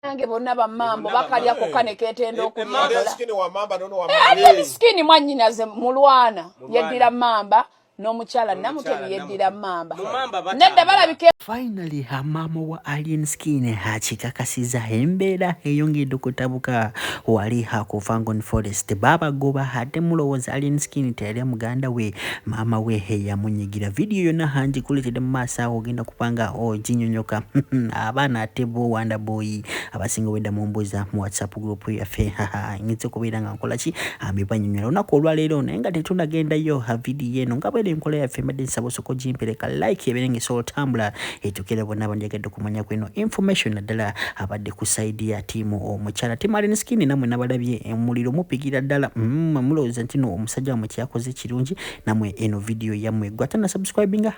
Nange bonna bamambo bakalya ko kane ketendo okukola. Skini wa mamba nono wa mamba. Ate skini mwanyinaze mulwana yeddira mamba n'omukyala Namutebi yeddira mamba. Nedda balabike. Finally, her mama wa Alien Skin achikakasiza embeera eyongedde okutabuka wali hakuva Ngoni Forest. Baba goba ate mulowooza Alien Skin teyali muganda we, mama we yamunyigira. Video yonna hangikuletedde mu maaso awo ogenda kupanga oginyonyoka. Abaana ate bo Wanda Boy abasinga wedda mumbuuza mu WhatsApp group yaffe ngize kubeera nga nkola ki ambibanyonyola olunaku olwaleero naye nga tetunnagendayo ha video eno nga bwere enkola yaffe mbadde nsaba osoko gimpereka like ebeerengesa olutambula etukira bonna banjagadde kumanya kweno information naddala abadde ku side ya tiimu omukyala tiimu Alien Skin namwe nabalabye omuliro mupigira ddala mulowooza nti no omusajja wamwe kyakoze kirungi namwe eno video yammwe gwata na subscribinga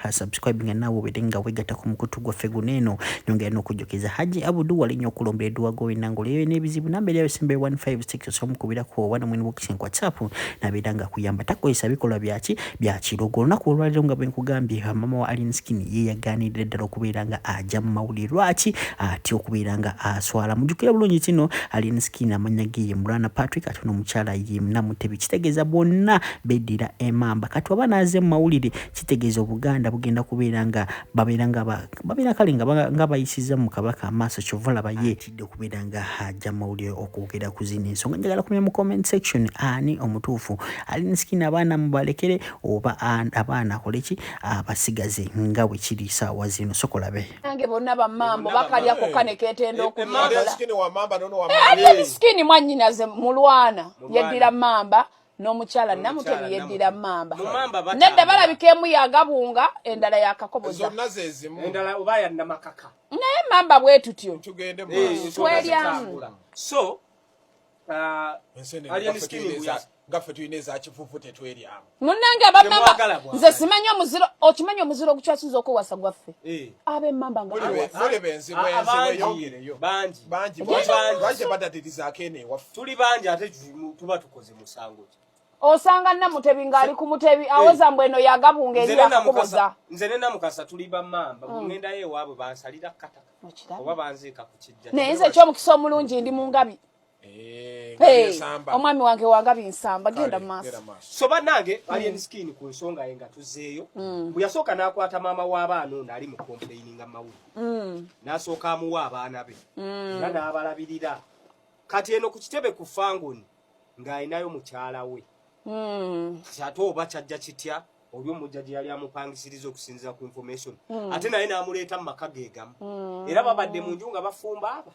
nawe obeere nga wegatta ku mukutu gwaffe guno eno nyongera n'okujjukiza Haji Abudu walinnya okulombera edduwago w'ennangolo eyo n'ebizibu nambere yayo sembe 156 somukubirako wana mwene bokising WhatsApp nabeera nga kuyamba takozesa bikolwa bya kirogo olunaku olwaleero nga bwe nkugambye mama wa Alien Skin ye yaganirira ddala okubeera nga ajja mu mawulire lwaki ati okubeera nga aswala mujjukira bulungi kino Alien Skin amanya ge ye Mulwana Patrick ate n'omukyala ye Namutebi kitegeeza bonna beddira emamba kati oba naaze mu mawulire kitegeeza Obuganda bugenda kubeera nga babeera kale nga bayisiza mu kabaka amaaso kyova laba ye tidde okubeera nga ajja mu mawulire okwogera ku zino ensonga njagala kumenya mu comment section ani omutuufu Alien Skin abaana mubalekere oba abaana akoleki abasigaze nga bwe kiri saawa zino sokolabe nange bonna bamambo bakalya ko kane ketendo okukola. Skini wa mamba nono wa mamba. Ate skini mwanyinaze mulwana yeddira mamba n'omukyala Namutebi yeddira mamba. Nedda balabike emu yagabunga endala yakakoboza. Zonna zezimu. Endala oba ya namakaka. Naye mamba bwe tutyo. Tugende mu. Twelyamu. So Alien Skin gaffe tuyina eza kifufu tetweryamu. Munnange abamamba nze simanyi omuziro okimanyi omuziro ogukyasinza okuwasa gwaffe. Ab'emmamba nga muli benzi yongereyo. Bangi badadirizaako eno ewaffe. Tuli bangi ate tuba tukoze musango ki. Osanga Namutebi ng'ali ku Mutebi aweza mbweno yagabunga eri akakoboza. Nze ne Namukasa tuli bamamba bwengendayo ewaabwe bansalira kataka. Oba banziika ku kijja. Naye nze ekyomukisa omulungi ndi mu ngabi. Omwami wange wangabi nsamba genda maaso. So bannange Alien Skin ku nsonga yenga tuzeeyo bwe yasooka n'akwata maama w'abaana ono ali mu complaininga mawulire n'asooka amuwa abaana be nga n'abalabirira kati eno ku kitebe ku Fangoni ng'alinayo mukyala we ate oba kyajja kitya oli omujja gye yali amupangisiriza okusinziira ku information ate naye n'amuleeta mu maka geegamu era babadde mu nju nga bafumba aba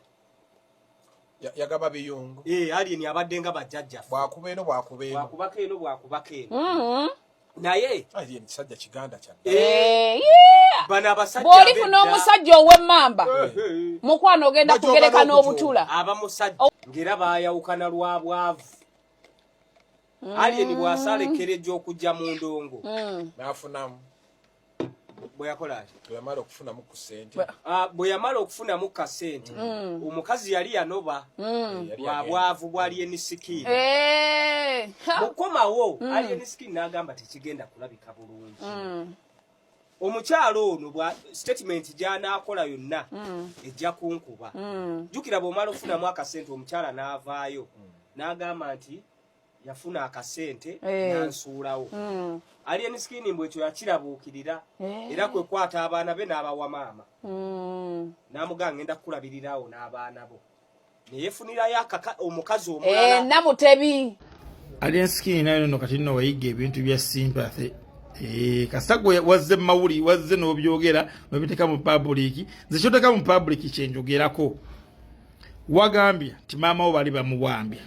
yagaba biyungu. Alien abadde nga bajjajja. Bwakubeeno. Bwakubaka eno. Naye Alien sajja kiganda kya. Bana abasajja bw'oli funa omusajja ow'emmamba mukwano ogenda kugereka n'obutula. Abamusajja ngera baayawukana lwa bwavu. Alien bw'asalekkerejja okujja mu ndongo. N'afunamu. Bwe yakola yamala okufunamu ku ssente. Bwe yamala okufunamu ka ssente omukazi yali yanoba lwa bwavu bwa Alien Skin. Mukomawo Alien Skin n'agamba tekigenda kulabika bulungi. Omukyalo ono bwa statement gy'anaakola yonna ejja kunkuba. Jjukira bw'omala okufunamu akasente omukyala n'avaayo n'agamba nti yafuna akasente n'ansuulawo. Alien Skin bwekyo yakirabuukirira era kwe kwata abaana be n'abawa maama. N'amugamba ngenda kukulabirirawo n'abaana bo. Ne yeefunirayo omukazi omulala. Namutebi. Alien Skin nayo nno kati nno wayiga ebintu bya sympathy. Kasagwe wazze mawuli wazze n'obyogera n'obiteeka mu public. Nze kyoteka mu public kyenjogerako. Wagambye nti maama wo bali bamuwambye.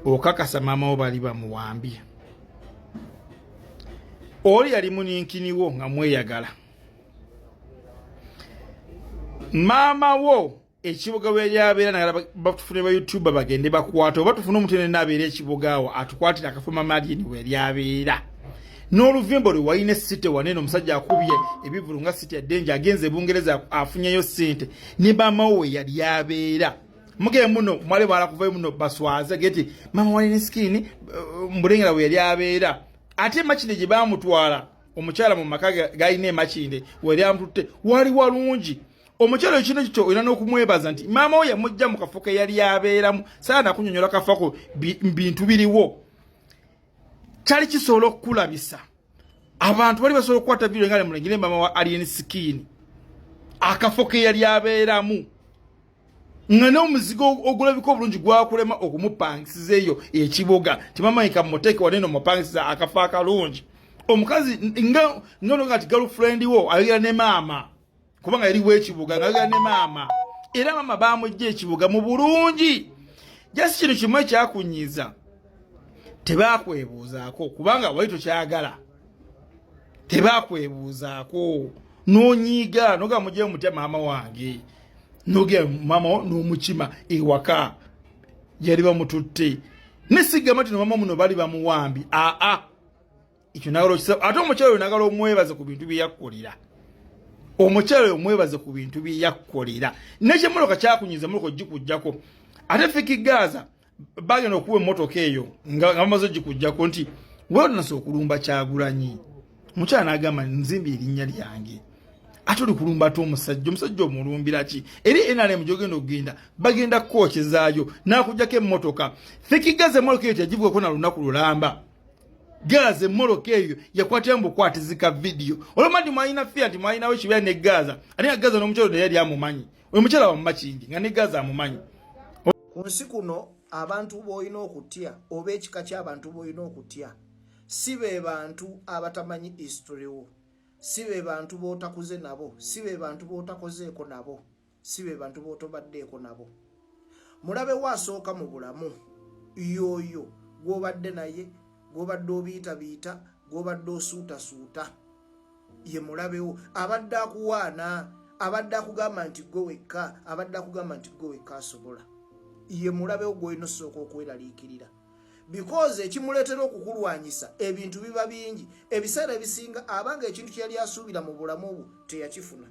Okakasa maama wo bali bamuwambye. Oli yali muninkiniwo nga mweyagala. Maama wo ekibuga we yabeera nagala batufune ba YouTube bagende bakwata oba tufune omutene n'abeera ekibuga awo atukwatira akafuma Madiini we yabeera. N'oluvimbo lwe wayina site wanene omusajja akubye ebivulu nga site ya Denja agenze Bungereza afunyeyo sente ne maama we yali yabeera. Muge muno mwale bala kuvayo muno baswaza geti mama wa Alien Skin mbulengera we yali abeera. Ate machinde gye bamutwala omukyala mu maka gayine machinde wali amtutte wali walungi omukyalo ekino kito olina n'okumwebaza nti maama we yamujja mu kafo ke yali abeeramu saana kunyonyola kafako bintu biriwo kyali kisobola okukulabisa abantu bali basobola okukwata video nga mulengere maama wa Alien Skin akafo ke yali abeeramu nga n'omuzigo ogulabika obulungi gwakulema okumupangisiza eyo ekibuga ti maama ikamuteeke waneno mupangisiza akafa akalungi omukazi nga ati girlfriend wo ayogera ne maama kubanga yali wekibuga ngayogera ne maama era maama bamujja ekibuga mu bulungi jasi kino kimu ekyakunyiza tebakwebuuzaako kubanga wali tokyagala tebakwebuuzaako n'onyiiga noga mujje mutya maama wange noge maama n'omukima ewaka yali bamututte nesigama tino maama muno bali bamuwambi ekyo nagala okisa ate omukyalo nagala omwebaze ku bintu byeyakkolera omukyalo omwebaze ku bintu byeyakkolera n'ekimotoka kyakunyiza muloko gikujjako ate Fikigaza bagenda okuwa emmotoka eyo nga bamaze gikujjako nti weonasa okulumba Kyagulanyi omukyala n'agamba nzimbi erinnya lyange ate oli kulumba ate omusajja omulumbira ki eri NRM gyogenda okugenda bagenda kukookezaayo n'akujjako emmotoka Fikigaza emmotoka eyo teyagivugako na lunaku lulamba Gaza emmotoka eyo yakwatira mu bukwatizika video olwama ndi mwalina fia nti mwalinawo ekibeera ne Gaza ate Gaza n'omukyalo naye yali amumanyi oyo mukyala wamuma kingi nga ne Gaza amumanyi ku nsi kuno abantu boyina okutya oba ekika ky'abantu boyina okutya si be bantu abatamanyi history wo si be bantu bootakuze nabo si be bantu bootakozeeko nabo si be bantu bootobaddeeko nabo mulabe wasooka mu bulamu yoyo gw'obadde naye gw'obadde obiita gw'obadde osuutasuuta ye mulabewo abadde akuwaana abadde akugamba nti gwe wekka abadde akugamba nti gwe wekka asobola ye mulabewo gw'olina osooka okweraliikirira because ekimuleetera okukulwanyisa ebintu biba bingi ebiseera ebisinga abanga ekintu kye yali asuubira mu bulamu obwo teyakifuna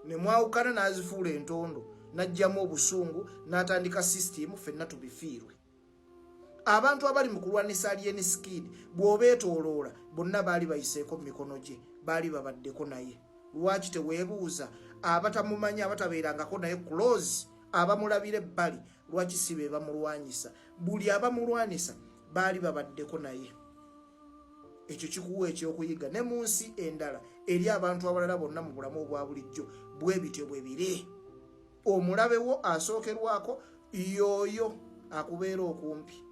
ne mwawukana n'azifuula entondo n'ajjamu obusungu n'atandika sisitimu ffenna tubifiirwe abantu abali mu kulwanisa Alien Skin bw'obeetooloola bonna baali bayiseeko mu mikono gye baali babaddeko naye lwaki teweebuuza abatamumanyi abatabeerangako naye close abamulabira ebbali lwaki si be bamulwanyisa buli abamulwanisa baali babaddeko naye ekyo kikuwa ekyokuyiga ne mu nsi endala eri abantu abalala bonna mu bulamu obwa bulijjo bwe bityo bwe biri omulabewo asookerwako yoyo akubeera okumpi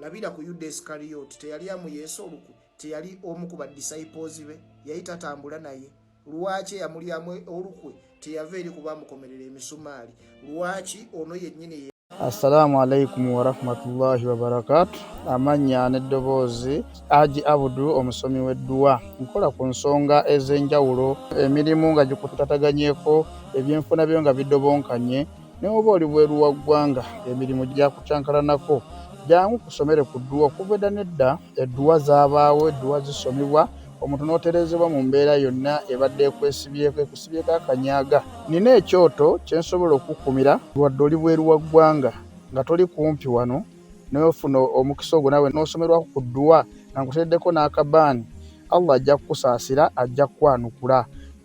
labira ku Yuda Iscariot teyali amu Yesu olukwe teyali omu ku badisciples be yayita tambula naye lwaki yamulyamu olukwe teyava eri kuba mukomerera emisumaali lwaki ono yennyini Assalamu alaikum wa rahmatullahi wa barakatuh. Amanya n'eddoboozi Haji Abudu omusomi w'edduwa nkola ku nsonga ez'enjawulo emirimu nga gikutataganyeko ebyenfuna byo nga bidobonkanye ne oba oli bweru wa ggwanga emirimu gyakucankalanako jangu kusomere ku dduwa okuva edda nedda edduwa zaabaawo edduwa zisomibwa omuntu n'oterezebwa mu mbeera yonna ebadde ekusibyeko akanyaaga nina ekyoto kyensobola okukumira wadde oli bweru wa ggwanga nga toli kumpi wano n'ofuna omukisa ogwo nawe n'osomerwako ku dduwa nga nkuteddeko n'akabaani Allah ajja kukusaasira ajja kukwanukula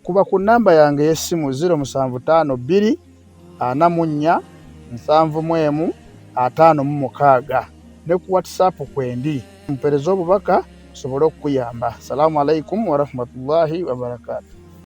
kuba ku nnamba yange y'essimu 075 2 44 7 ne ku WhatsApp kwendi mpereza obubaka sobolo okuyamba. Assalamu alaikum wa rahmatullahi wa barakatuh.